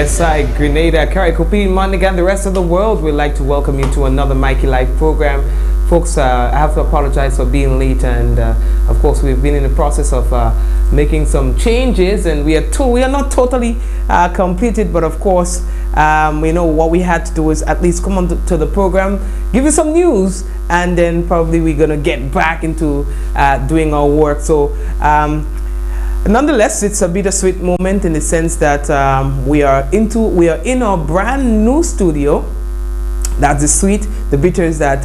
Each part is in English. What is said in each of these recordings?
Yes, I, Grenada, Carriacopie, Monica, and the rest of the world would like to welcome you to another Mikey Live program. Folks, I have to apologize for being late, and of course we've been in the process of making some changes, and we are not totally completed, but of course you know what we had to do is at least come on to the program, give you some news, and then probably we're gonna get back into doing our work. So nonetheless, it's a bittersweet moment in the sense that we are in our brand new studio. That's the sweet. The bitter is that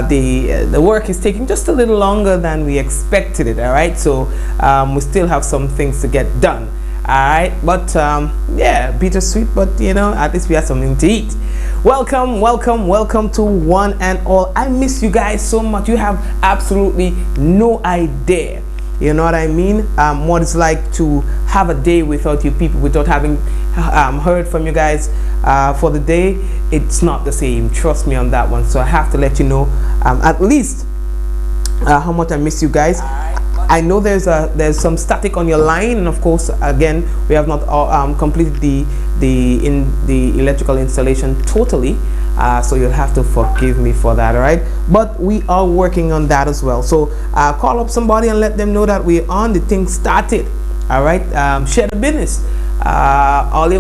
the work is taking just a little longer than we expected it. All right, so we still have some things to get done. All right, but yeah, bittersweet, but you know, at least we have something to eat. Welcome to one and all. I miss you guys so much. You have absolutely no idea. You know what I mean? What it's like to have a day without you people, without having heard from you guys for the day. It's not the same. Trust me on that one. So I have to let you know at least how much I miss you guys. I know there's some static on your line, and of course, again, we have not completed the electrical installation totally. So you'll have to forgive me for that, all right? But we are working on that as well. So call up somebody and let them know that we're on. The thing started, all right? Share the business. All you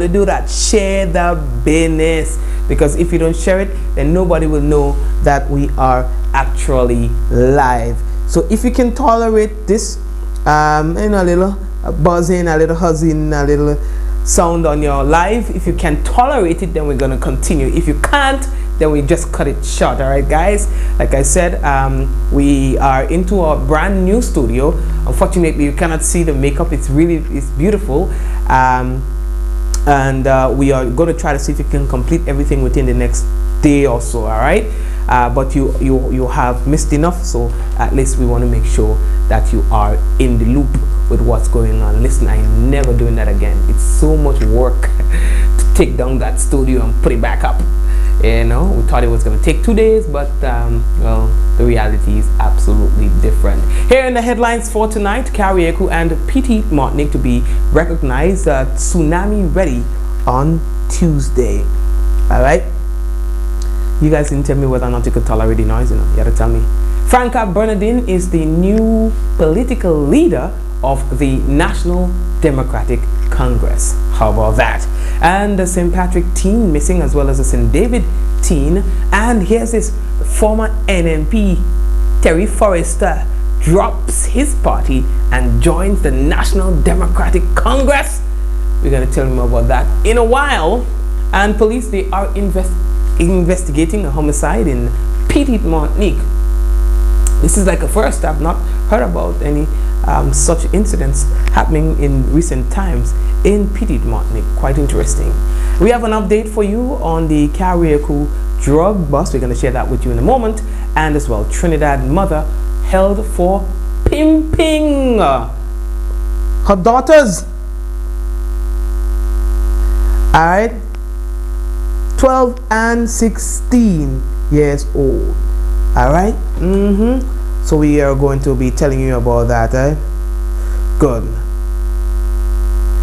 do that, share the business, because if you don't share it, then nobody will know that we are actually live. So if you can tolerate this, you know, a little buzzing, a little huzzing, a little sound on your live, if you can tolerate it, then we're gonna continue. If you can't, then we just cut it short. All right, guys, like I said, we are into our brand new studio. Unfortunately, you cannot see the makeup. It's beautiful, and we are going to try to see if we can complete everything within the next day or so. All right, but you have missed enough, so at least we want to make sure that you are in the loop with what's going on. Listen, I'm never doing that again. It's so much work to take down that studio and put it back up. You know, we thought it was going to take 2 days, but well, the reality is absolutely different. Here in the headlines for tonight, Carriacou and Petit Martinique to be recognized tsunami ready on Tuesday. All right, you guys didn't tell me whether or not you could tolerate the noise. You know, you had to tell me. Franca Bernardine is the new political leader of the National Democratic Congress. How about that? And the St. Patrick teen missing, as well as the St. David teen. And here's this former NMP, Terry Forrester, drops his party and joins the National Democratic Congress. We're going to tell you more about that in a while. And police, they are investigating a homicide in Petit Martinique. This is like a first. I've not heard about any such incidents happening in recent times in Petit Martinique. Quite interesting. We have an update for you on the Carriacou drug bust. We're going to share that with you in a moment. And as well, Trinidad mother held for pimping her daughters. All right, 12 and 16 years old. All right. So we are going to be telling you about that. Good.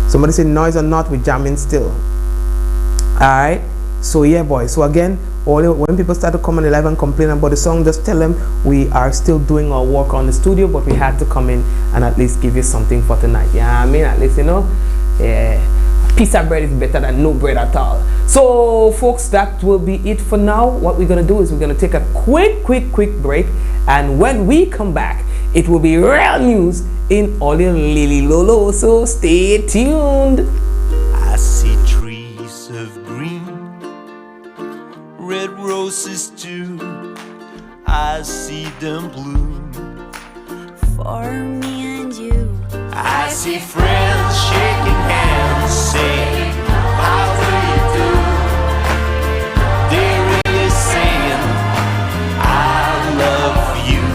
Somebody said noise or not, we're jamming still. All right. So yeah, boys. So again, when people start to come on the live and complain about the song, just tell them we are still doing our work on the studio, but we had to come in and at least give you something for tonight. Yeah, I mean, at least, you know, a piece of bread is better than no bread at all. So folks, that will be it for now. What we're gonna do is we're gonna take a quick break, and when we come back, it will be real news in all your Lily Lolo. So stay tuned. I see trees of green, red roses too. I see them bloom for me and you. I see friends shaking hands, saying, how do you do? They're really saying, I love you.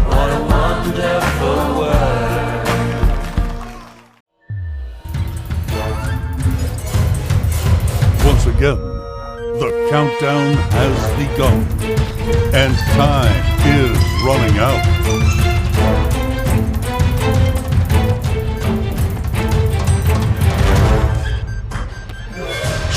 What a wonderful world. Once again, the countdown has begun, and time is running out.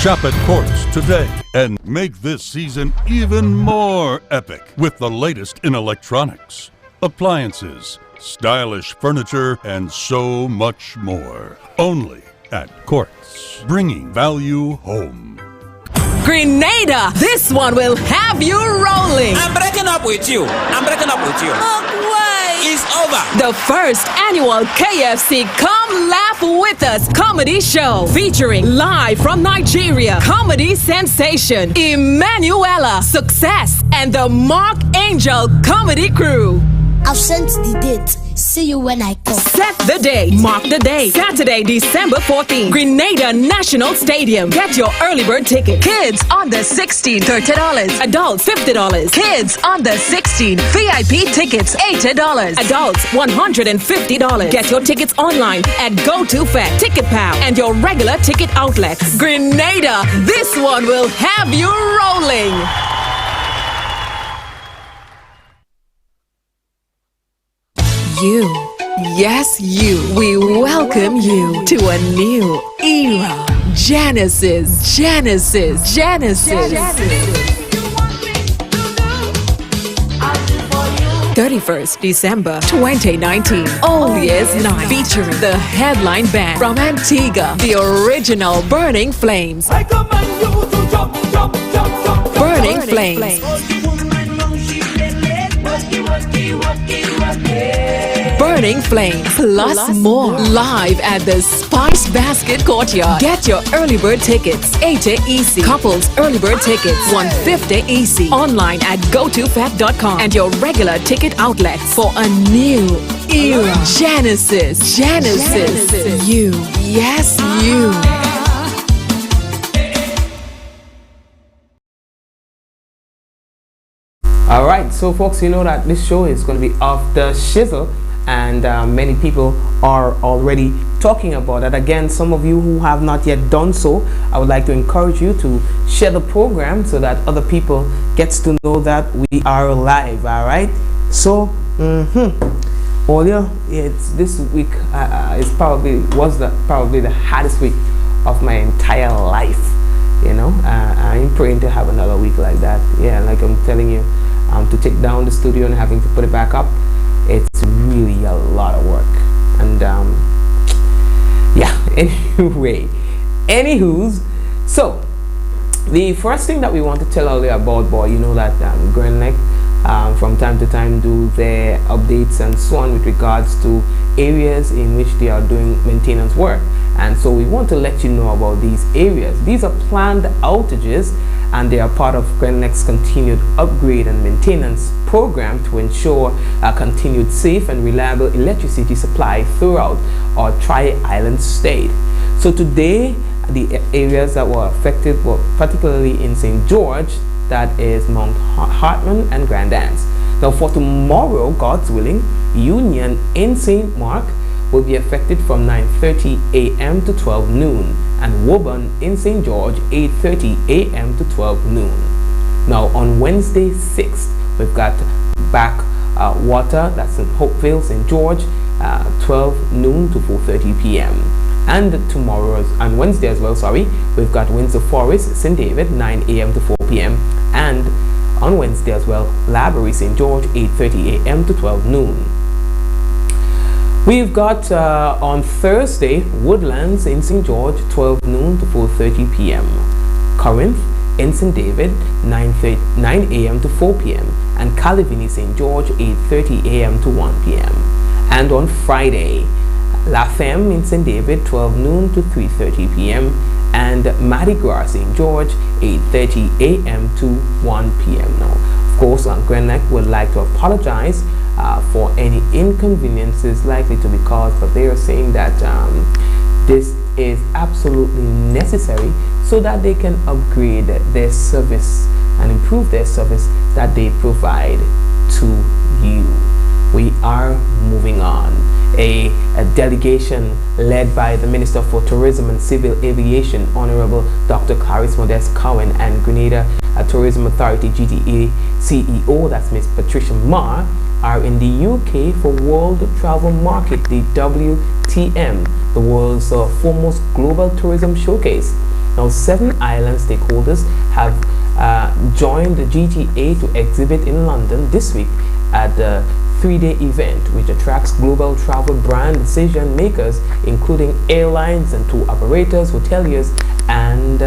Shop at Quartz today and make this season even more epic with the latest in electronics, appliances, stylish furniture, and so much more. Only at Quartz, bringing value home. Grenada, this one will have you rolling. I'm breaking up with you. It's over. The first annual KFC Come Laugh With Us comedy show featuring live from Nigeria comedy sensation Emanuela Success and the Mark Angel comedy crew. I've sent the date. See you when I come. Set the date. Mark the day. Saturday, December 14th. Grenada National Stadium. Get your early bird ticket. Kids under 16, $30. Adults, $50. Kids under 16. VIP tickets, $80. Adults, $150. Get your tickets online at GoToFet, TicketPal, and your regular ticket outlets. Grenada, this one will have you rolling. You, yes you, we welcome you to a new era. Genesis. 31st December 2019, All Year's Night, featuring the headline band from Antigua, the original Burning Flames. Burning Flames. Burning Flames, plus more, live at the Spice Basket Courtyard. Get your early bird tickets, 80 EC. Couples early bird tickets, 150 EC. Online at gotofat.com and your regular ticket outlets for a new era. Genesis. You, yes you. All right, so folks, you know that this show is going to be off the shizzle, and many people are already talking about it. Again, some of you who have not yet done so, I would like to encourage you to share the program so that other people gets to know that we are live. All right, so it's this week is probably the hardest week of my entire life. You know, I'm praying to have another week like that. Yeah, like I'm telling you, to take down the studio and having to put it back up, it's really a lot of work. And yeah, anywho's, so the first thing that we want to tell all you about, boy, you know that Grand Neck from time to time do their updates and so on with regards to areas in which they are doing maintenance work. And so we want to let you know about these areas. These are planned outages, and they are part of Grand Neck's continued upgrade and maintenance program to ensure a continued safe and reliable electricity supply throughout our Tri-Island state. So today, the areas that were affected were particularly in St. George, that is Mount Hartman and Grand Anse. Now for tomorrow, God's willing, Union in St. Mark will be affected from 9:30 a.m. to 12 noon, and Woburn in St. George 8:30 a.m. to 12 noon. Now on Wednesday 6th, we've got back water, that's in Hopeville, St. George, 12 noon to 4:30 p.m. And tomorrow, on Wednesday as well, we've got Windsor Forest, St. David 9 a.m. to 4 p.m. and on Wednesday as well, Laborie, St. George 8:30 a.m. to 12 noon. We've got on Thursday, Woodlands in St. George 12 noon to 4:30 p.m. Corinth in St. David 9 a.m. to 4 p.m. and Calavini, St. George 8:30 a.m. to 1 p.m. And on Friday, La Femme in St. David 12 noon to 3:30 p.m. and Mardi Gras, St. George 8:30 a.m. to 1 p.m. Now, of course, Grand Neck would like to apologize for any inconveniences likely to be caused, but they are saying that this is absolutely necessary so that they can upgrade their service and improve their service that they provide to you. We are moving on. A delegation led by the Minister for Tourism and Civil Aviation, Honorable Dr. Clarice Modest Cowan, and Grenada Tourism Authority GTA CEO, that's Ms. Patricia Marr, are in the UK for World Travel Market, the WTM, the world's foremost global tourism showcase. Now, 7 island stakeholders have joined the GTA to exhibit in London this week at the 3-day event, which attracts global travel brand decision makers, including airlines and tour operators, hoteliers, and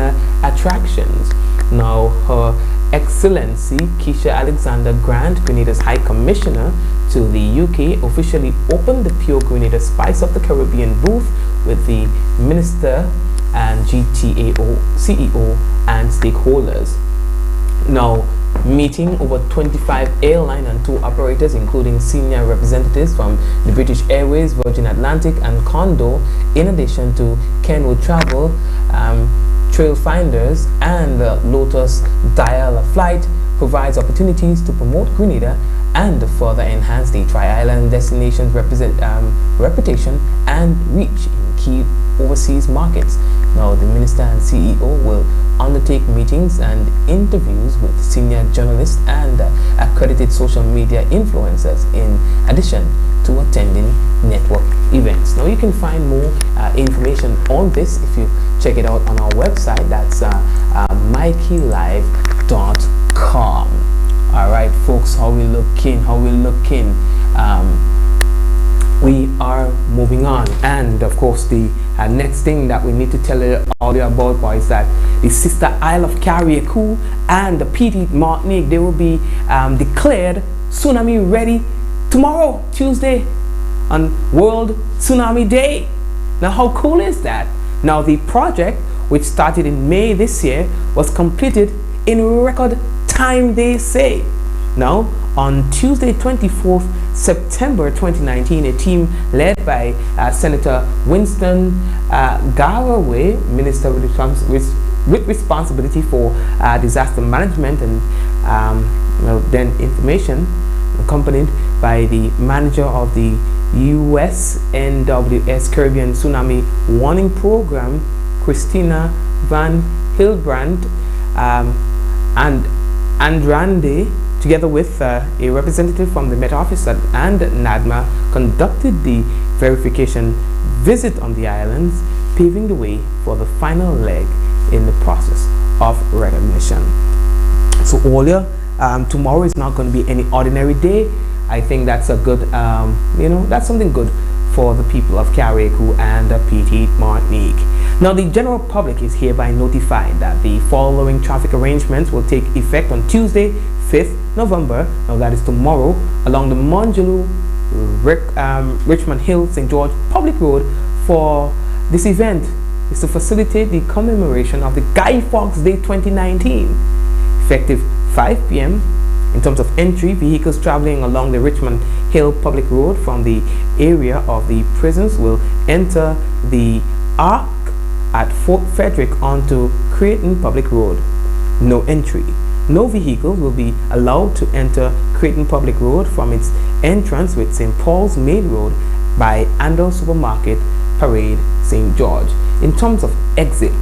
attractions. Now, Her Excellency Keisha Alexander Grant, Grenada's High Commissioner to the UK, officially opened the Pure Grenada Spice of the Caribbean booth with the Minister and GTAO CEO and stakeholders. Now, meeting over 25 airline and tour operators, including senior representatives from the British Airways, Virgin Atlantic, and Condor, in addition to Kenwood Travel, Trailfinders, and Lotus Dial Flight, provides opportunities to promote Grenada and further enhance the tri-island destination's reputation and reach in key overseas markets. Now, the Minister and CEO will undertake meetings and interviews with senior journalists and accredited social media influencers, in addition to attending network events. Now, you can find more information on this if you check it out on our website. That's mikeylive.com. All right, folks, how we looking? We are moving on, and of course the next thing that we need to tell all you about is that the sister Isle of Carriacou and the Petite Martinique, they will be declared tsunami ready tomorrow, Tuesday, on World Tsunami Day. Now, how cool is that? Now, the project, which started in May this year, was completed in record time, they say. Now, on Tuesday, 24th September 2019, a team led by Senator Winston Garraway, Minister with responsibility for disaster management and then information, accompanied by the manager of the USNWS Caribbean Tsunami Warning Program, Christina Van Hilbrand, and Andrade, together with a representative from the Met Office and NADMA, conducted the verification visit on the islands, paving the way for the final leg in the process of recognition. So, Olia, tomorrow is not going to be any ordinary day. I think that's a good, that's something good for the people of Carriacou and Petite Martinique. Now, the general public is hereby notified that the following traffic arrangements will take effect on Tuesday, 5th November, now that is tomorrow, along the Monjaloo, Richmond Hill, St. George Public Road. For this event is to facilitate the commemoration of the Guy Fawkes Day 2019, effective 5 p.m. In terms of entry, vehicles traveling along the Richmond Hill Public Road from the area of the prisons will enter the Arc at Fort Frederick onto Creighton Public Road. No entry. No vehicle will be allowed to enter Creighton Public Road from its entrance with St. Paul's Main Road by Andal Supermarket, Parade, St. George. In terms of exit,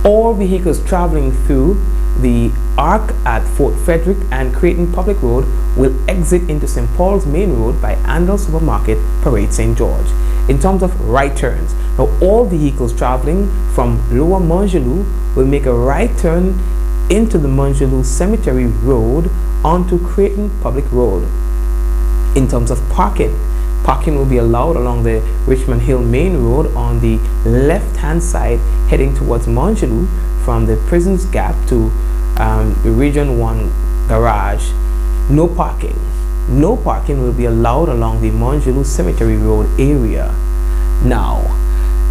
all vehicles traveling through the Arc at Fort Frederick and Creighton Public Road will exit into St. Paul's Main Road by Andal Supermarket, Parade, St. George. In terms of right turns, now all vehicles traveling from Lower Monjaloo will make a right turn into the Monjaloo Cemetery Road onto Creighton Public Road. In terms of parking will be allowed along the Richmond Hill Main Road on the left-hand side heading towards Monjaloo from the Prisons Gap to the Region 1 garage. No parking will be allowed along the Monjaloo Cemetery Road area. Now,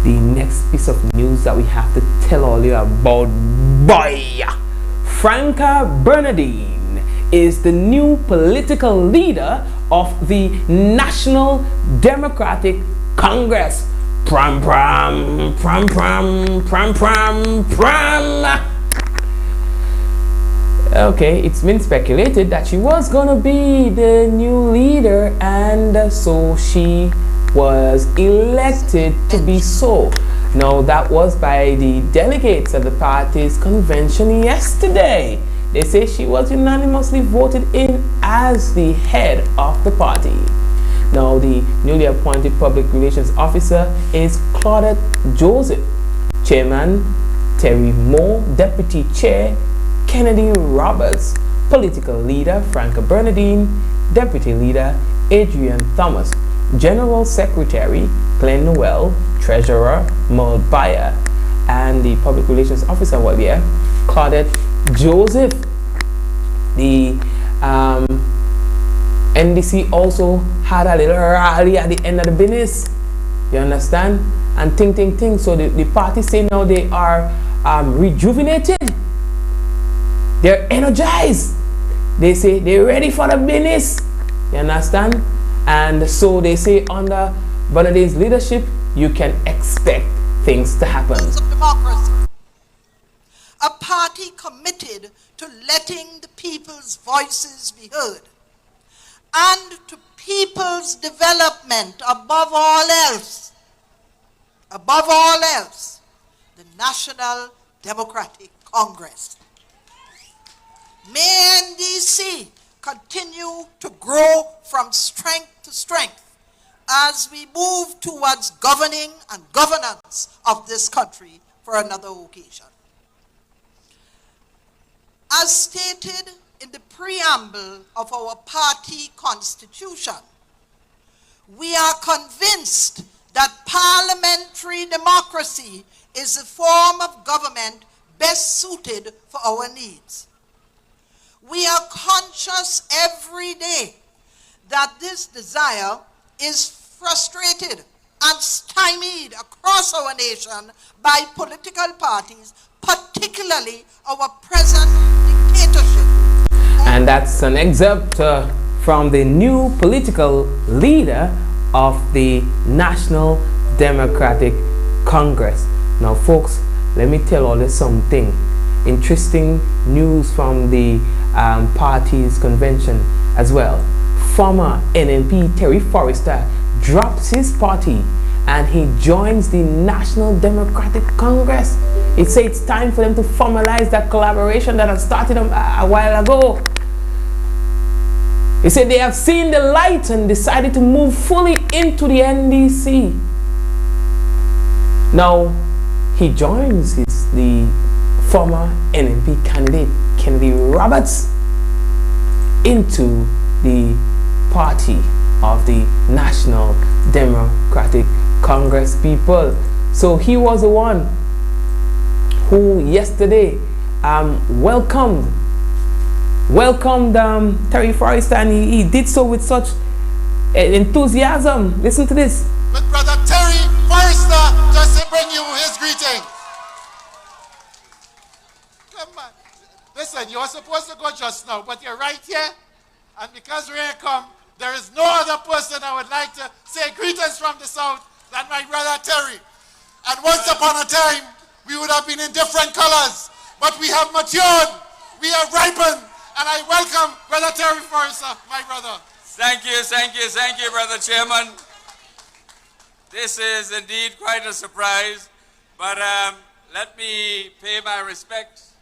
the next piece of news that we have to tell all you about, boy, Franca Bernardine is the new political leader of the National Democratic Congress. Pram pram pram pram pram pram pram. Okay, it's been speculated that she was gonna be the new leader, and so she was elected to be so. Now, that was by the delegates at the party's convention yesterday. They say she was unanimously voted in as the head of the party. Now, the newly appointed public relations officer is Claudette Joseph, chairman Terry Moore, Deputy Chair Kennedy Roberts, Political Leader Franca Bernardine, Deputy Leader Adrian Thomas, General Secretary Glenn Noel, Treasurer Merle Bayer, and the Public Relations Officer, Claudette Joseph. The NDC also had a little rally at the end of the business. You understand? And ting. So the party say now they are rejuvenated. They're energized. They say they're ready for the business. You understand? And so they say under Bernardine's leadership, you can expect things to happen. Of democracy. A party committed to letting the people's voices be heard and to people's development above all else, the National Democratic Congress. May NDC continue to grow from strength to strength as we move towards governing and governance of this country for another occasion. As stated in the preamble of our party constitution, we are convinced that parliamentary democracy is a form of government best suited for our needs. We are conscious every day that this desire is frustrated and stymied across our nation by political parties, particularly our present dictatorship. And that's an excerpt from the new political leader of the National Democratic Congress. Now, folks, let me tell all this something. Interesting news from the party's convention as well. Former NNP Terry Forrester drops his party and he joins the National Democratic Congress. He said it's time for them to formalize that collaboration that had started a while ago. He said they have seen the light and decided to move fully into the NDC. Now, he joins the former NNP candidate Kennedy Roberts into the party of the National Democratic Congress people. So he was the one who yesterday welcomed Terry Forrester, and he did so with such enthusiasm. Listen to this. With Brother Terry Forrester just to bring you his greeting. Come on. Listen, you were supposed to go just now, but you're right here. And because we're here come, there is no other person I would like to say greetings from the South than my brother Terry. And once upon a time, we would have been in different colors, but we have matured, we have ripened, and I welcome Brother Terry Forrester, my brother. Thank you, Brother Chairman. This is indeed quite a surprise, but let me pay my respects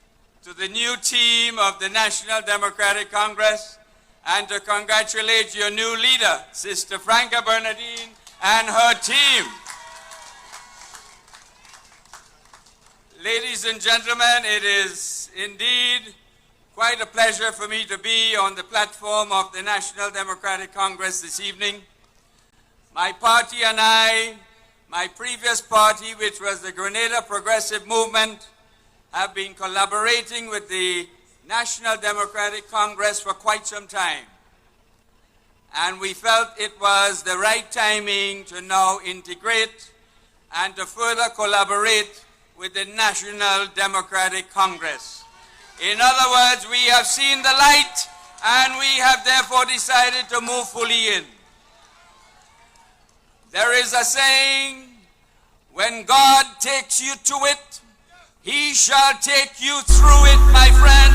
to the new team of the National Democratic Congress and to congratulate your new leader, Sister Franca Bernardine, and her team. Ladies and gentlemen, it is indeed quite a pleasure for me to be on the platform of the National Democratic Congress this evening. My party and I, my previous party, which was the Grenada Progressive Movement, have been collaborating with the National Democratic Congress for quite some time. And we felt it was the right timing to now integrate and to further collaborate with the National Democratic Congress. In other words, we have seen the light and we have therefore decided to move fully in. There is a saying, when God takes you to it, He shall take you through it, my friend.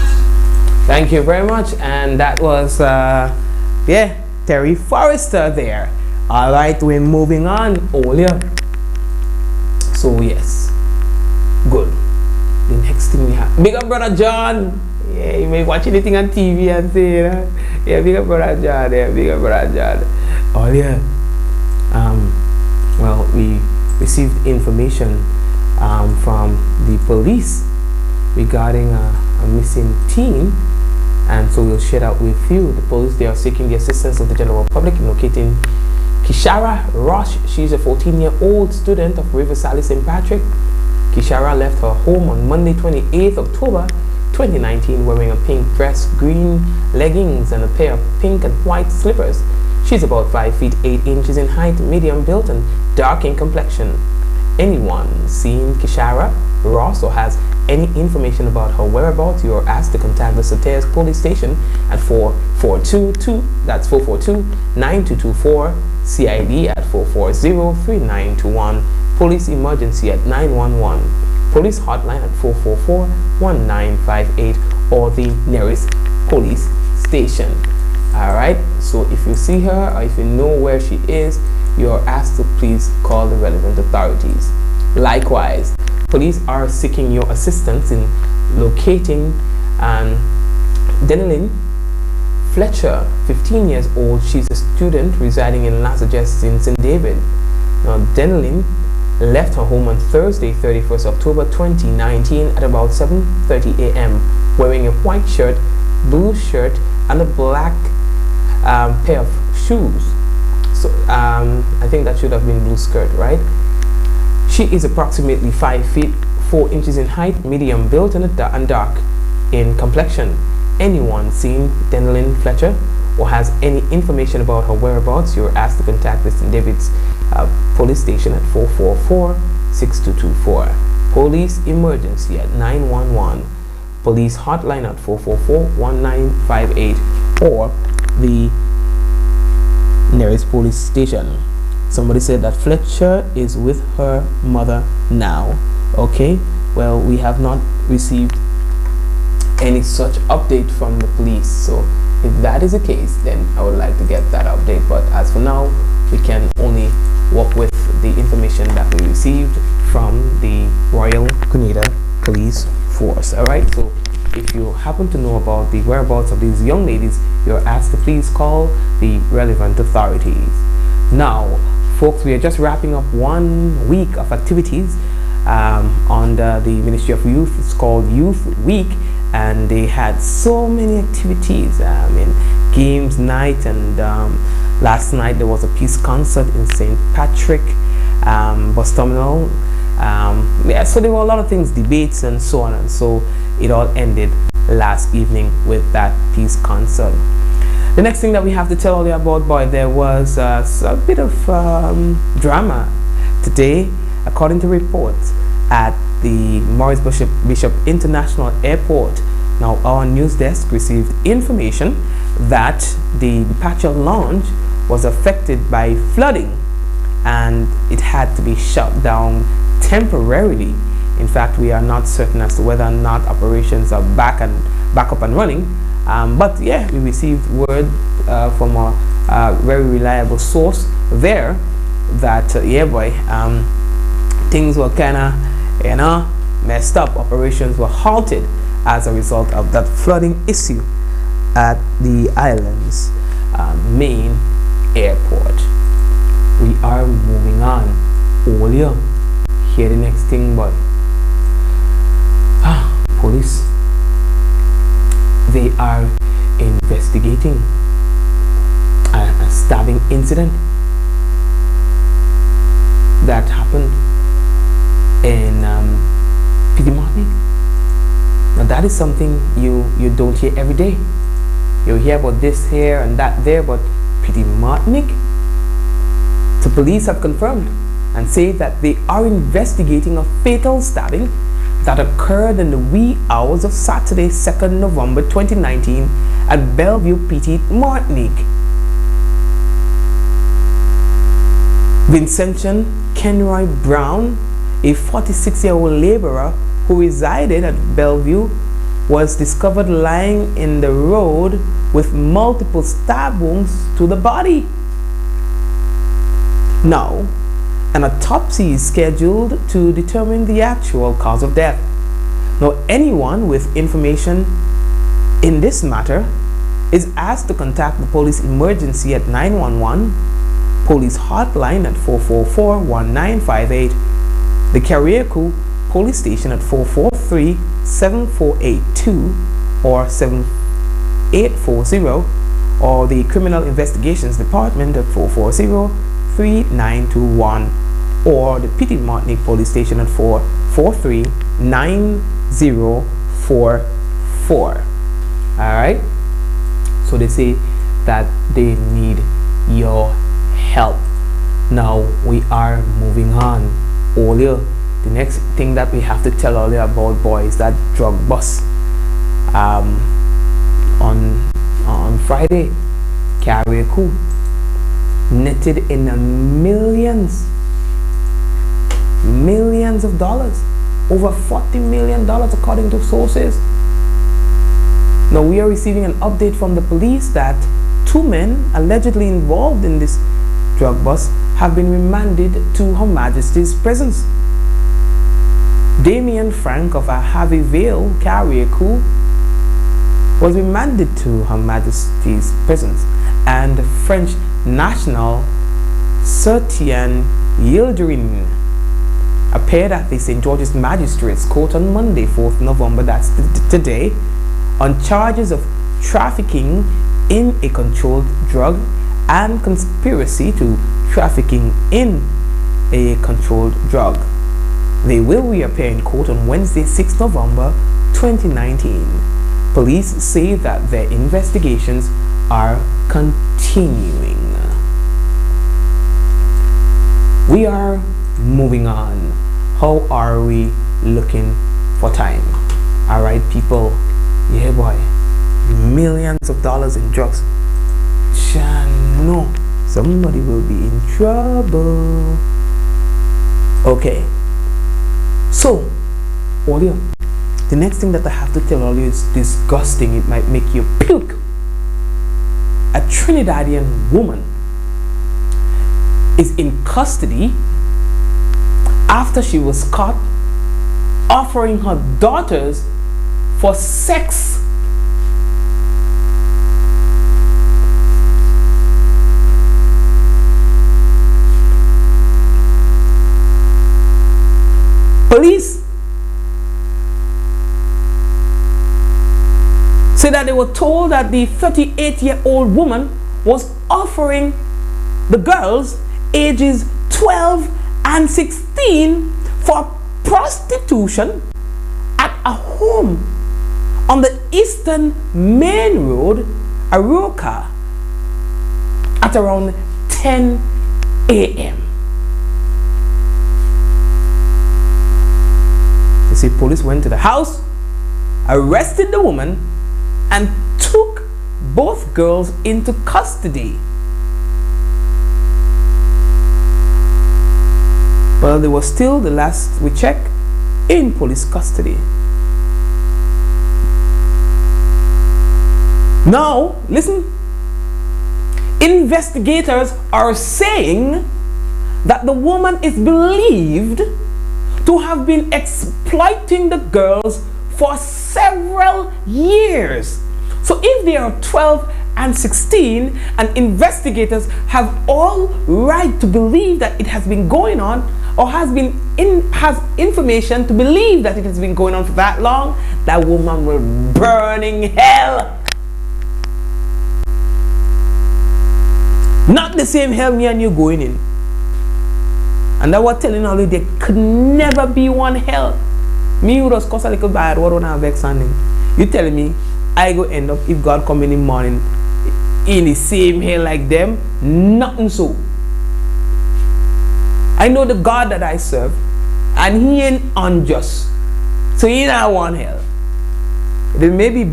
Thank you very much. And that was, Terry Forrester there. All right, we're moving on. So, yes. Good. The next thing we have. Big up, Brother John. Yeah, you may watch anything on TV and say, yeah, big up, Brother John. Yeah, big up, Brother John. Well, we received information from the police regarding a missing teen, and so we'll share that with you. The police, they are seeking the assistance of the general public in locating Kishara Roche. She's a 14-year-old student of River Sally St. Patrick. Kishara left her home on Monday 28th October 2019 wearing a pink dress, green leggings, and a pair of pink and white slippers. She's about 5 feet 8 inches in height, medium built, and dark in complexion. Anyone seen Kishara Ross or has any information about her whereabouts, you are asked to contact the Soteres Police Station at 442-9224, CID at 440-3921, Police Emergency at 911, Police Hotline at 444-1958, or the nearest police station. Alright, so if you see her or if you know where she is, you are asked to please call the relevant authorities. Likewise, police are seeking your assistance in locating Denelyn Fletcher, 15 years old. She's a student residing in Lazarus in St. David. Now, Denelyn left her home on Thursday, 31st October 2019 at about 7:30 a.m. wearing a white shirt, blue shirt, and a black pair of shoes. So I think that should have been blue skirt, right? She is approximately 5 feet 4 inches in height, medium built, and dark in complexion. Anyone seen Denelyn Fletcher or has any information about her whereabouts, you're asked to contact the St. David's police station at 444-6224, Police Emergency at 911, Police Hotline at 444-1958, or the nearest police station. Somebody said that Fletcher is with her mother now. Okay, well, we have not received any such update from the police, so if that is the case, then I would like to get that update. But as for now, we can only work with the information that we received from the Royal Grenada Police Force. All right, so if you happen to know about the whereabouts of these young ladies, you're asked to please call the relevant authorities. Now, folks, we are just wrapping up 1 week of activities under the Ministry of Youth. It's called Youth Week, and they had so many activities. Games night, and last night there was a peace concert in St. Patrick bus terminal. Yeah, so there were a lot of things, debates and so on, and so it all ended last evening with that peace concert. The next thing that we have to tell you about, boy, there was a bit of drama today, according to reports, at the Maurice Bishop International Airport. Now, our news desk received information that the departure lounge was affected by flooding and it had to be shut down temporarily. In fact, we are not certain as to whether or not operations are back up and running. But yeah, we received word from a very reliable source there that things were kind of messed up. Operations were halted as a result of that flooding issue at the island's main airport. We are moving on. Earlier, hear the next thing, boy. Police, they are investigating a stabbing incident that happened in Martinique. Now that is something you don't hear every day. You hear about this here and that there, but Martinique, the police have confirmed and say that they are investigating a fatal stabbing that occurred in the wee hours of Saturday, 2nd November 2019 at Bellevue, Martinique. Vincentian Kenroy Brown, a 46-year-old laborer who resided at Bellevue, was discovered lying in the road with multiple stab wounds to the body. Now, an autopsy is scheduled to determine the actual cause of death. Now, anyone with information in this matter is asked to contact the police emergency at 911, police hotline at 444-1958, the carrier crew Police Station at 443-7482 or 7840, or the Criminal Investigations Department at 440-3921, or the Petit Martinique Police Station at 443-9044. Alright? So they say that they need your help. Now we are moving on. Earlier, the next thing that we have to tell earlier about, boys, that drug bust on Friday, Carriacou netted in millions of dollars, over $40 million according to sources. Now we are receiving an update from the police that 2 men allegedly involved in this drug bust have been remanded to Her Majesty's prisons. Damien Frank of Harvey Vale, Carriacou, was remanded to Her Majesty's prisons, and the French national Sertian Yildirim appeared at the St. George's Magistrates Court on Monday, 4th November, that's today, on charges of trafficking in a controlled drug and conspiracy to trafficking in a controlled drug. They will reappear in court on Wednesday, 6th November 2019. Police say that their investigations are continuing. We are moving on. How are we looking for time? Alright, people. Yeah, boy. Millions of dollars in drugs. No. Somebody will be in trouble. Okay. So, earlier, the next thing that I have to tell you is disgusting. It might make you puke. A Trinidadian woman is in custody after she was caught offering her daughters for sex. Police say that they were told that the 38-year-old woman was offering the girls ages 12 and 16 for prostitution at a home on the Eastern Main Road, Aroka, at around 10 a.m. You see, police went to the house, arrested the woman, and took both girls into custody. But they were still, the last we checked, in police custody. Now, listen. Investigators are saying that the woman is believed to have been exploiting the girls for several years. So if they are 12 and 16, and investigators have all right to believe that it has been going on, or has information to believe that it has been going on for that long, that woman will burn in hell. Not the same hell me and you going in. And I was telling all you, there could never be one hell. Me who just cause a little bad, what don't have vex on him. You telling me I go end up, if God come in the morning, in the same hell like them? Nothing so. I know the God that I serve, and He ain't unjust. So He not one hell. There may be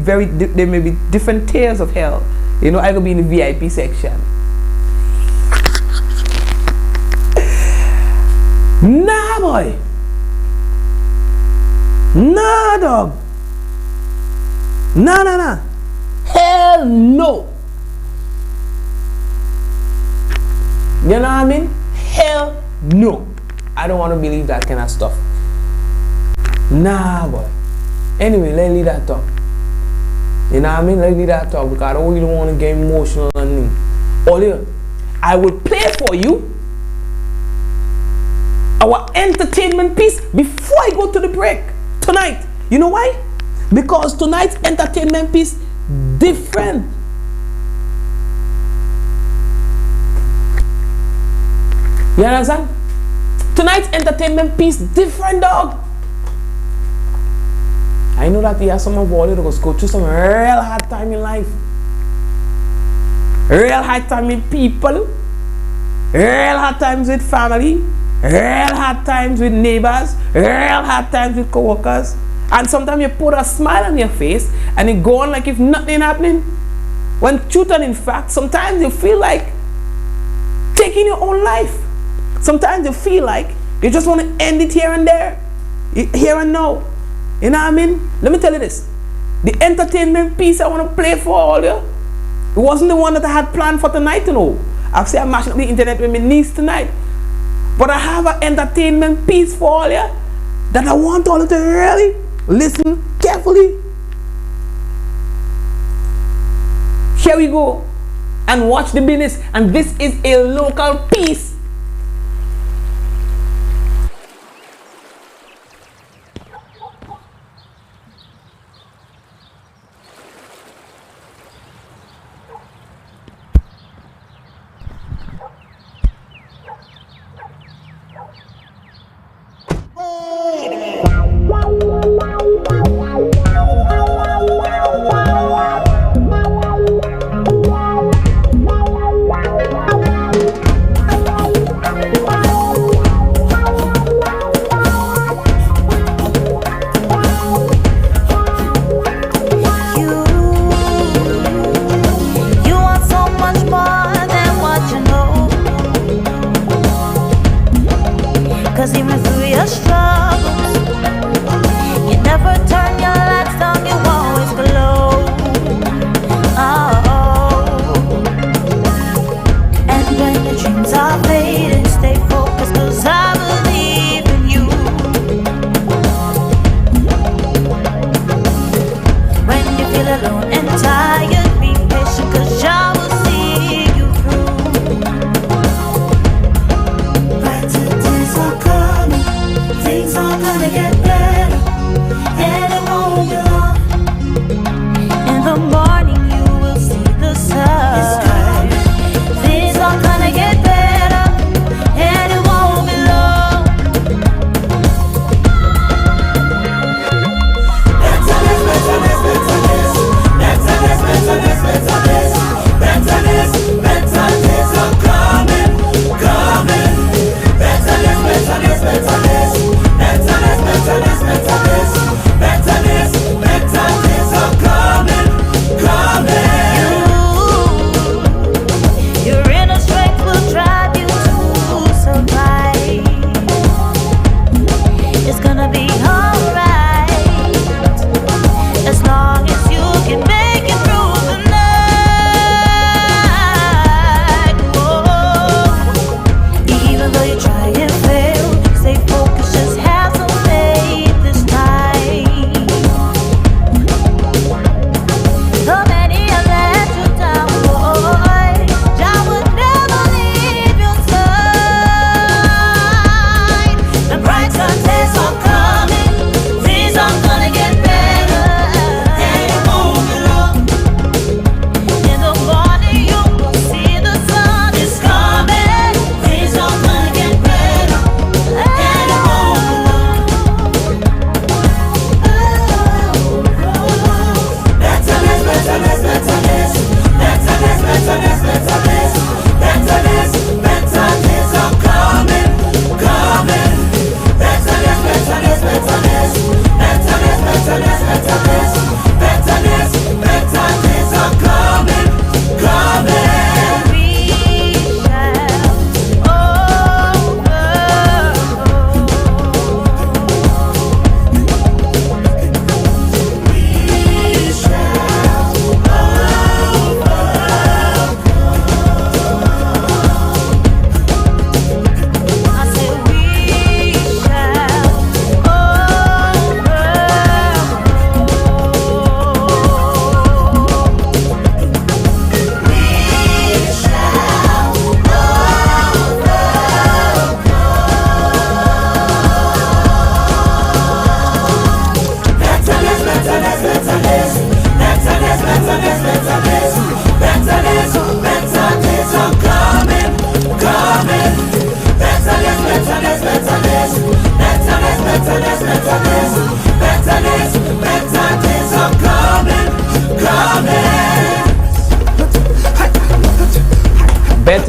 different tiers of hell. You know, I could be in the VIP section. Nah, boy. Nah, dog. Nah. Hell no. You know what I mean? Hell no. I don't want to believe that kind of stuff. Nah, boy. Anyway, let's leave that talk. You know what I mean? Let's leave that talk, because I don't really want to get emotional and things. Earlier, I will play for you our entertainment piece before I go to the break tonight. You know why? Because tonight's entertainment piece different. You understand? Tonight's entertainment piece different, dog. I know that there are some of all you go through some real hard time in life. Real hard time with people. Real hard times with family. Real hard times with neighbors. Real hard times with co-workers. And sometimes you put a smile on your face and you go on like if nothing happening. When truth and in fact, sometimes you feel like taking your own life. Sometimes you feel like you just want to end it here and there. Here and now. You know what I mean? Let me tell you this. The entertainment piece I want to play for all you, it wasn't the one that I had planned for tonight, you know. I've said I'm mashing up the internet with my niece tonight. But I have an entertainment piece for all you that I want all you to really listen carefully. Here we go. And watch the business. And this is a local piece.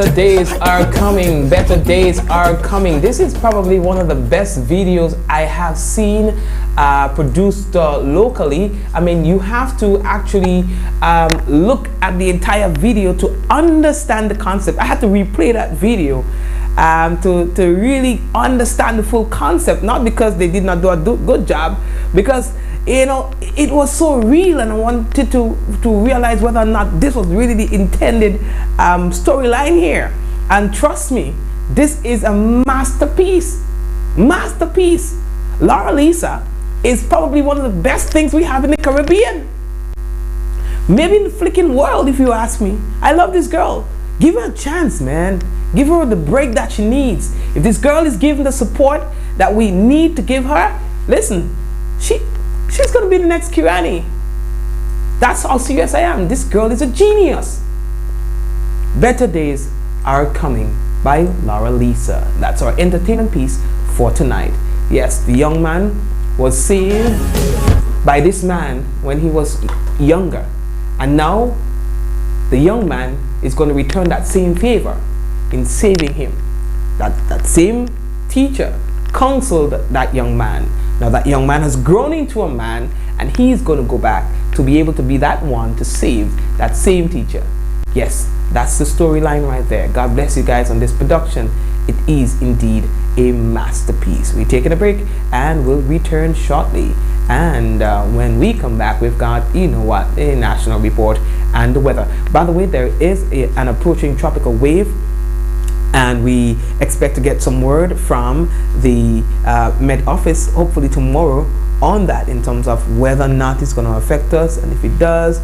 Better days are coming. Better days are coming. This is probably one of the best videos I have seen produced locally. I mean, you have to actually look at the entire video to understand the concept. I had to replay that video to really understand the full concept, not because they did not do a good job, because you know it was so real, and I wanted to realize whether or not this was really the intended storyline here. And trust me, this is a masterpiece. Laura Lisa is probably one of the best things we have in the Caribbean, maybe in the flicking world, if you ask me. I love this girl. Give her a chance, man. Give her the break that she needs. If this girl is given the support that we need to give her, listen, she's gonna be the next Kirani. That's how serious I am. This girl is a genius. Better Days Are Coming by Laura Lisa. That's our entertainment piece for tonight. Yes, the young man was saved by this man when he was younger, and now the young man is going to return that same favor in saving him. That same teacher counseled that young man. Now that young man has grown into a man, and he's going to go back to be able to be that one to save that same teacher. Yes, that's the storyline right there. God bless you guys on this production. It is indeed a masterpiece. We're taking a break and we'll return shortly. And when we come back, we've got, you know what, a national report and the weather. By the way, there is an approaching tropical wave, and we expect to get some word from the Met Office hopefully tomorrow on that, in terms of whether or not it's going to affect us, and if it does,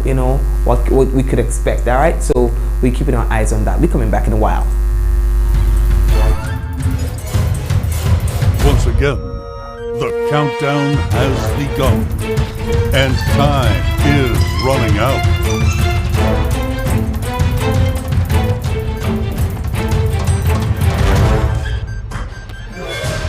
you know, what we could expect. All right, so we're keeping our eyes on that. We're coming back in a while. Once again, the countdown has begun, and time is running out.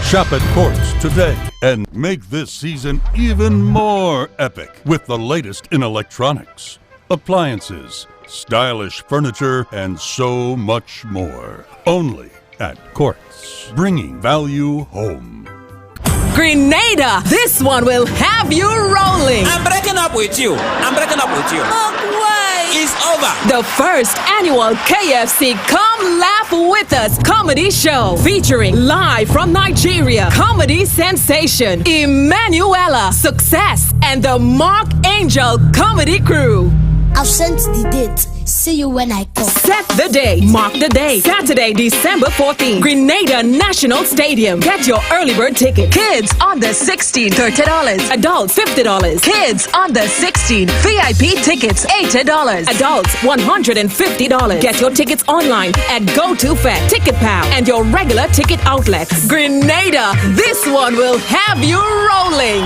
Shop at Quartz today and make this season even more epic with the latest in electronics, appliances, stylish furniture, and so much more. Only at Quartz, bringing value home. Grenada, this one will have you rolling. I'm breaking up with you. It's over. The first annual KFC Come Laugh With Us comedy show, featuring live from Nigeria comedy sensation Emanuela, Success, and the Mark Angel comedy crew. I've sent the date. See you when I come. Set the date. Mark the day. Saturday, December 14th. Grenada National Stadium. Get your early bird ticket. Kids on the 16th, $30. Adults, $50. Kids on the 16th. VIP tickets, $80. Adults, $150. Get your tickets online at GoToFet, TicketPal, and your regular ticket outlets. Grenada, this one will have you rolling.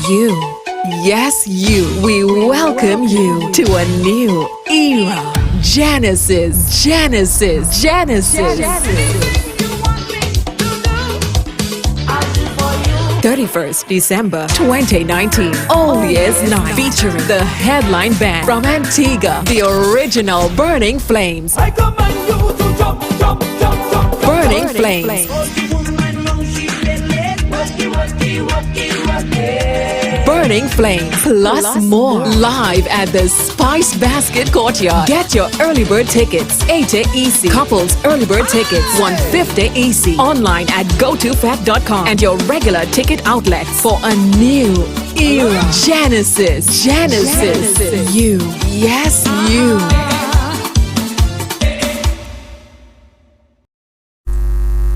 You, yes you, we welcome you to a new era. Genesis. 31st December 2019, All Year's Night, featuring the headline band from Antigua, the original Burning Flames. Burning Flames. Burning Flames, plus more, live at the Spice Basket Courtyard. Get your early bird tickets, 80 EC. Couples early bird tickets, 150 EC. Online at gotofat.com and your regular ticket outlets for a new era. Genesis. You, yes you.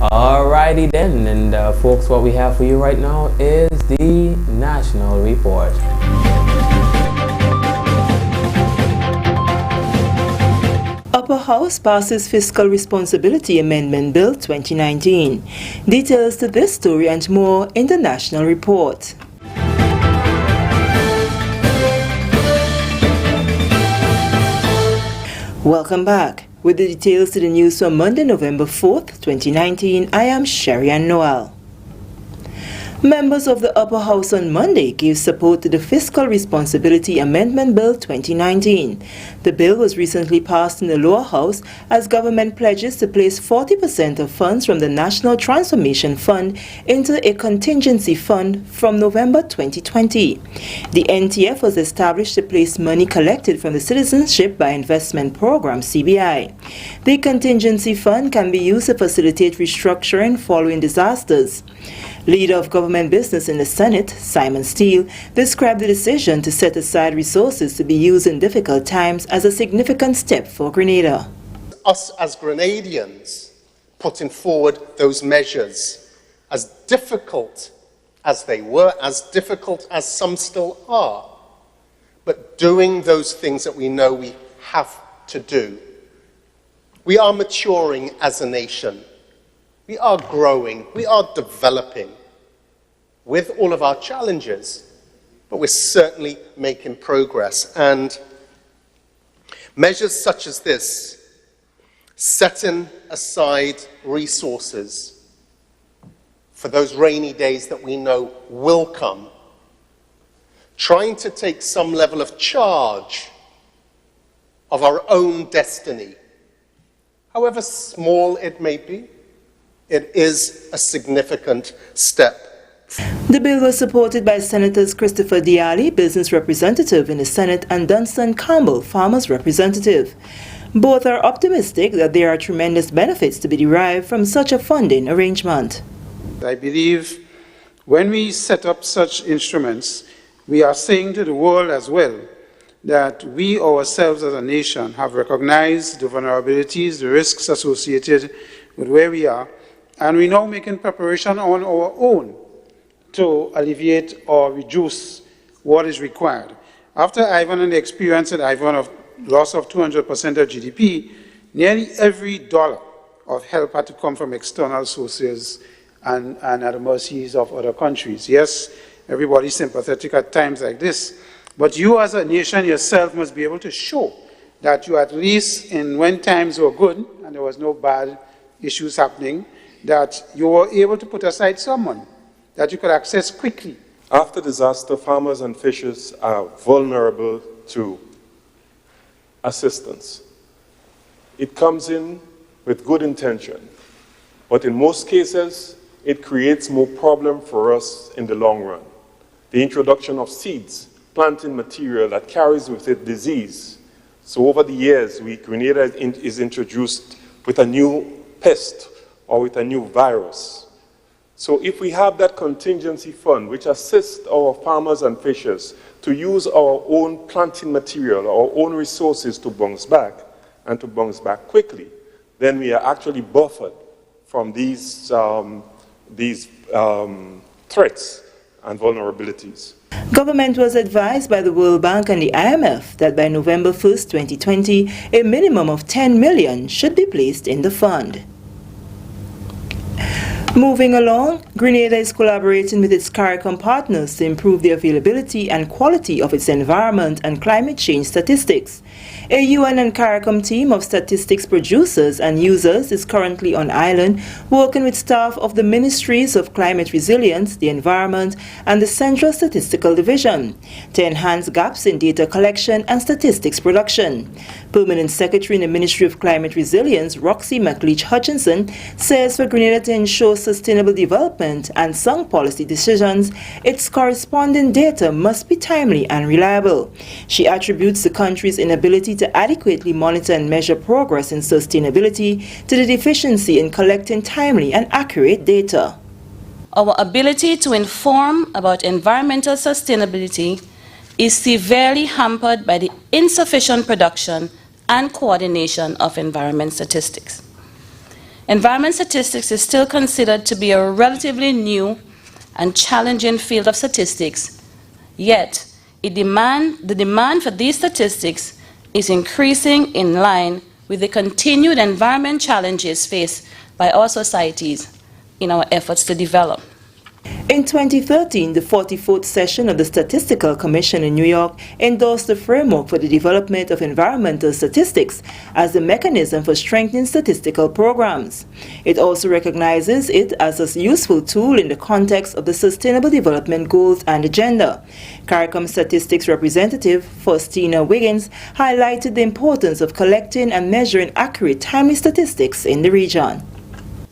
Alrighty then, and folks, what we have for you right now is the National Report. Upper House passes Fiscal Responsibility Amendment Bill 2019. Details to this story and more in the National Report. Welcome back. With the details to the news for Monday, November 4th, 2019, I am Sherry Ann Noel. Members of the Upper House on Monday gave support to the Fiscal Responsibility Amendment Bill 2019. The bill was recently passed in the lower house as government pledges to place 40% of funds from the National Transformation Fund into a contingency fund from November 2020. The NTF was established to place money collected from the Citizenship by Investment Program (CBI). The contingency fund can be used to facilitate restructuring following disasters. Leader of Government Business in the Senate, Simon Steele, described the decision to set aside resources to be used in difficult times as a significant step for Grenada. Us as Grenadians putting forward those measures, as difficult as they were, as difficult as some still are, but doing those things that we know we have to do. We are maturing as a nation. We are growing, we are developing with all of our challenges, but we're certainly making progress. And measures such as this, setting aside resources for those rainy days that we know will come, trying to take some level of charge of our own destiny, however small it may be, it is a significant step. The bill was supported by Senators Christopher Diali, business representative in the Senate, and Dunstan Campbell, farmers representative. Both are optimistic that there are tremendous benefits to be derived from such a funding arrangement. I believe when we set up such instruments, we are saying to the world as well that we ourselves as a nation have recognized the vulnerabilities, the risks associated with where we are, and we're now making preparation on our own to alleviate or reduce what is required. After Ivan and the experience at Ivan of loss of 200% of GDP, nearly every dollar of help had to come from external sources and at the mercies of other countries. Yes, everybody's sympathetic at times like this, but you as a nation yourself must be able to show that you at least when times were good and there was no bad issues happening, that you were able to put aside someone that you could access quickly. After disaster, farmers and fishers are vulnerable to assistance. It comes in with good intention, but in most cases, it creates more problem for us in the long run. The introduction of seeds, planting material that carries with it disease. So over the years, Grenada is introduced with a new pest or with a new virus. So if we have that contingency fund which assists our farmers and fishers to use our own planting material, our own resources to bounce back and to bounce back quickly, then we are actually buffered from these threats and vulnerabilities. Government was advised by the World Bank and the IMF that by November 1st, 2020, a minimum of 10 million should be placed in the fund. Moving along, Grenada is collaborating with its CARICOM partners to improve the availability and quality of its environment and climate change statistics. A UN and CARICOM team of statistics producers and users is currently on island working with staff of the Ministries of Climate Resilience, the Environment, and the Central Statistical Division to enhance gaps in data collection and statistics production. Permanent Secretary in the Ministry of Climate Resilience, Mikey Hutchinson, says for Grenada to ensure sustainable development and sound policy decisions, its corresponding data must be timely and reliable. She attributes the country's inability to adequately monitor and measure progress in sustainability to the deficiency in collecting timely and accurate data. Our ability to inform about environmental sustainability is severely hampered by the insufficient production and coordination of environment statistics. Environment statistics is still considered to be a relatively new and challenging field of statistics, yet the demand for these statistics is increasing in line with the continued environment challenges faced by our societies in our efforts to develop. In In 2013, the 44th session of the Statistical Commission in New York endorsed the framework for the development of environmental statistics as the mechanism for strengthening statistical programs. It also recognizes it as a useful tool in the context of the Sustainable Development Goals and Agenda. CARICOM Statistics Representative Faustina Wiggins highlighted the importance of collecting and measuring accurate, timely statistics in the region.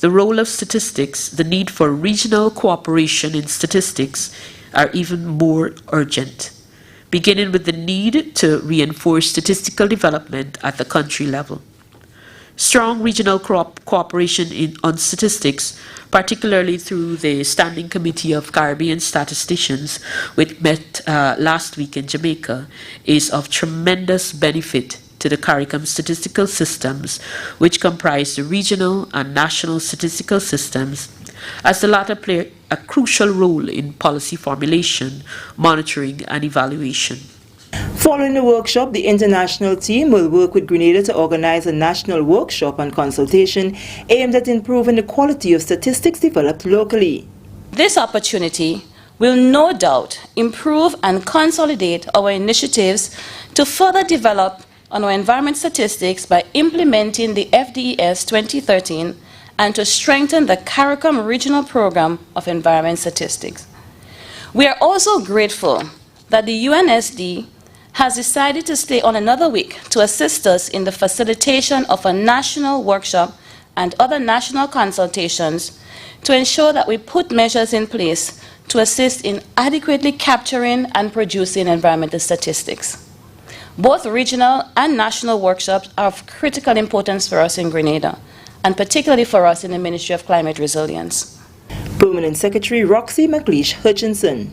The role of statistics, the need for regional cooperation in statistics are even more urgent, beginning with the need to reinforce statistical development at the country level. Strong regional cooperation on statistics, particularly through the Standing Committee of Caribbean Statisticians, which met last week in Jamaica, is of tremendous benefit to the CARICOM statistical systems, which comprise the regional and national statistical systems, as the latter play a crucial role in policy formulation, monitoring, and evaluation. Following the workshop, the international team will work with Grenada to organize a national workshop and consultation aimed at improving the quality of statistics developed locally. This opportunity will no doubt improve and consolidate our initiatives to further develop on our environment statistics by implementing the FDES 2013 and to strengthen the CARICOM Regional Program of Environment Statistics. We are also grateful that the UNSD has decided to stay on another week to assist us in the facilitation of a national workshop and other national consultations to ensure that we put measures in place to assist in adequately capturing and producing environmental statistics. Both regional and national workshops are of critical importance for us in Grenada, and particularly for us in the Ministry of Climate Resilience. Permanent Secretary Roxy McLeish Hutchinson.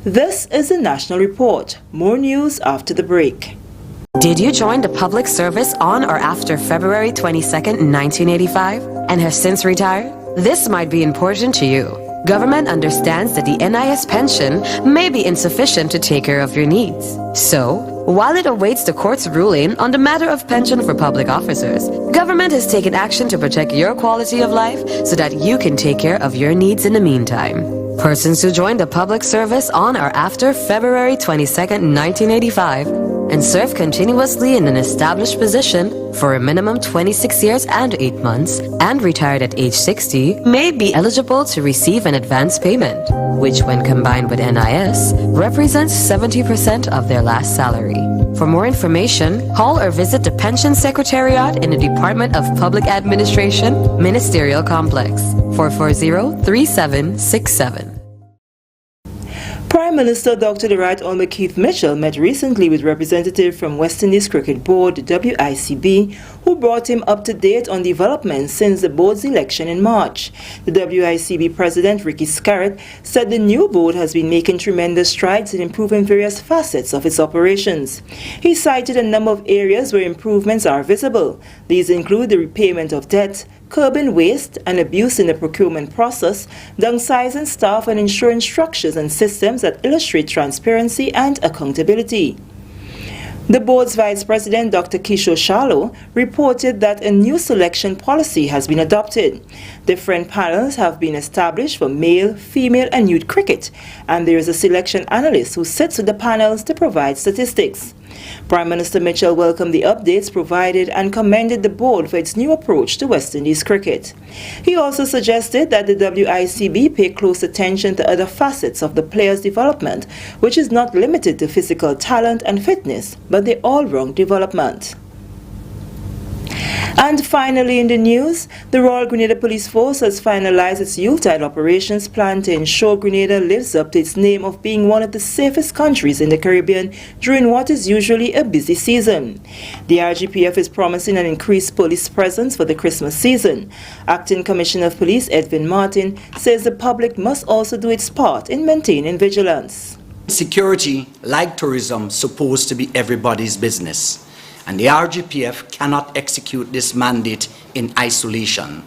This is the National Report. More news after the break. Did you join the public service on or after February 22nd, 1985, and have since retired? This might be important to you. Government understands that the NIS pension may be insufficient to take care of your needs. So, while it awaits the court's ruling on the matter of pension for public officers, government has taken action to protect your quality of life so that you can take care of your needs in the meantime. Persons who joined the public service on or after February 22nd, 1985, and serve continuously in an established position for a minimum 26 years and 8 months and retired at age 60 may be eligible to receive an advance payment, which when combined with NIS represents 70% of their last salary. For more information, call or visit the Pension Secretariat in the Department of Public Administration, Ministerial Complex, 440-3767. Prime Minister Dr. The Right Honourable Keith Mitchell met recently with representatives from West Indies Cricket Board, the WICB, who brought him up to date on developments since the board's election in March. The WICB President, Ricky Scarrett, said the new board has been making tremendous strides in improving various facets of its operations. He cited a number of areas where improvements are visible. These include the repayment of debt, curbing waste and abuse in the procurement process, downsizing staff and ensuring structures and systems that illustrate transparency and accountability. The board's Vice President, Dr. Kishore Sharlo, reported that a new selection policy has been adopted. Different panels have been established for male, female and youth cricket, and there is a selection analyst who sits with the panels to provide statistics. Prime Minister Mitchell welcomed the updates provided and commended the board for its new approach to West Indies cricket. He also suggested that the WICB pay close attention to other facets of the players' development, which is not limited to physical talent and fitness, but the all-round development. And finally in the news, the Royal Grenada Police Force has finalized its Yuletide operations plan to ensure Grenada lives up to its name of being one of the safest countries in the Caribbean during what is usually a busy season. The RGPF is promising an increased police presence for the Christmas season. Acting Commissioner of Police Edwin Martin says the public must also do its part in maintaining vigilance. Security, like tourism, supposed to be everybody's business. And the RGPF cannot execute this mandate in isolation.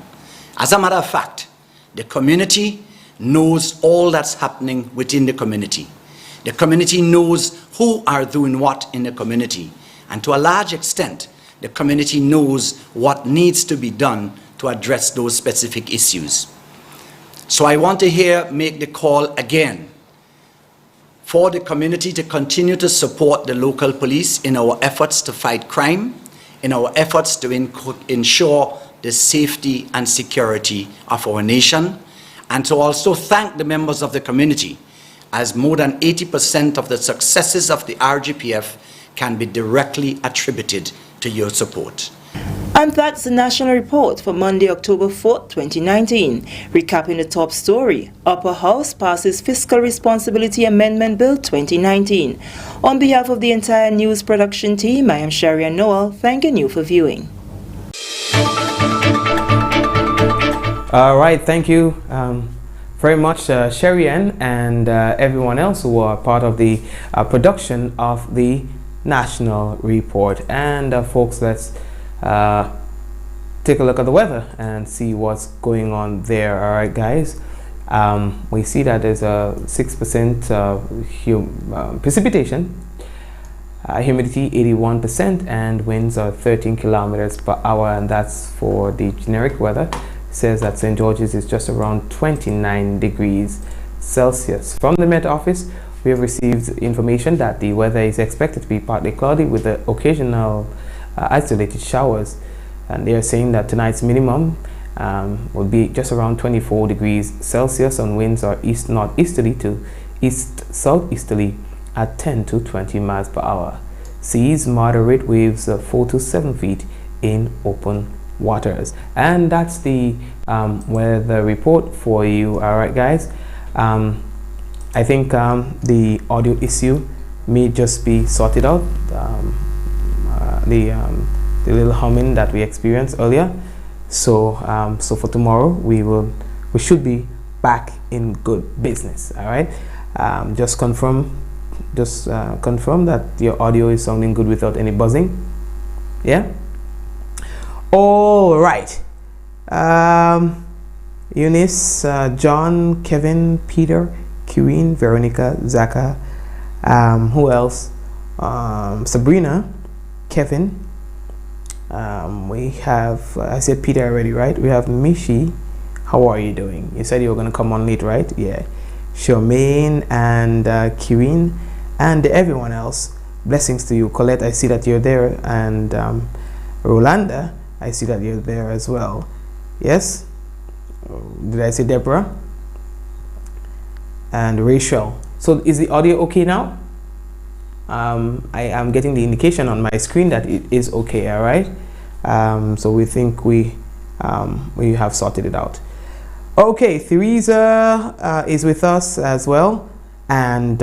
As a matter of fact, the community knows all that's happening within the community. The community knows who are doing what in the community. And to a large extent, the community knows what needs to be done to address those specific issues. So I want to here make the call again for the community to continue to support the local police in our efforts to fight crime, in our efforts to ensure the safety and security of our nation, and to also thank the members of the community, as more than 80% of the successes of the RGPF can be directly attributed to your support. And that's the national report for Monday, October 4th, 2019. Recapping the top story, Upper House passes Fiscal Responsibility Amendment Bill 2019. On behalf of the entire news production team, I am Sharia Noel, thanking you for viewing. All right, thank you very much, Sherian, and everyone else who are part of the production of the national report. And folks, let's take a look at the weather and see what's going on there. All right, guys, we see that there's a 6% precipitation, humidity 81%, and winds are 13 kilometers per hour, and that's for the generic weather. Says that St. George's is just around 29 degrees Celsius. From the Met Office, we have received information that the weather is expected to be partly cloudy with the occasional isolated showers, and they are saying that tonight's minimum will be just around 24 degrees Celsius, and winds are east northeasterly to east southeasterly at 10 to 20 miles per hour. Seas moderate, waves 4 to 7 feet in open waters. And that's the weather report for you. All right, guys, I think the audio issue may just be sorted out, the little humming that we experienced earlier. So so for tomorrow we should be back in good business. All right, just confirm that your audio is sounding good without any buzzing. Yeah. All right. Eunice, John, Kevin, Peter, Queen, Veronica, Zaka, who else? Sabrina, Kevin. We have, I said Peter already, right? We have Mishi. How are you doing? You said you were going to come on late, right? Yeah. Charmaine and Queen and everyone else. Blessings to you. Colette, I see that you're there. And Rolanda, I see that you're there as well. Yes? Did I say Deborah? And Rachel. So is the audio okay now? I am getting the indication on my screen that it is okay. All right. So we think we have sorted it out. Okay, Theresa is with us as well, and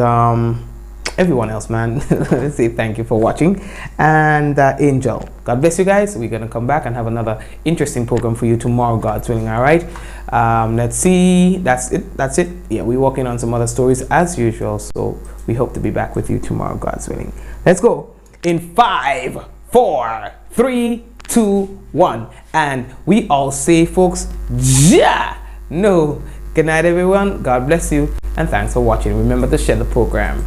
everyone else, man. Let's say thank you for watching. And Angel, God bless you guys. We're gonna come back and have another interesting program for you tomorrow, God's willing. All right. Let's see. That's it. Yeah, we're working on some other stories as usual, so we hope to be back with you tomorrow, God's willing. Let's go in 5, 4, 3, 2, 1, and we all say, folks, yeah, no. Good night, everyone. God bless you, and thanks for watching. Remember to share the program.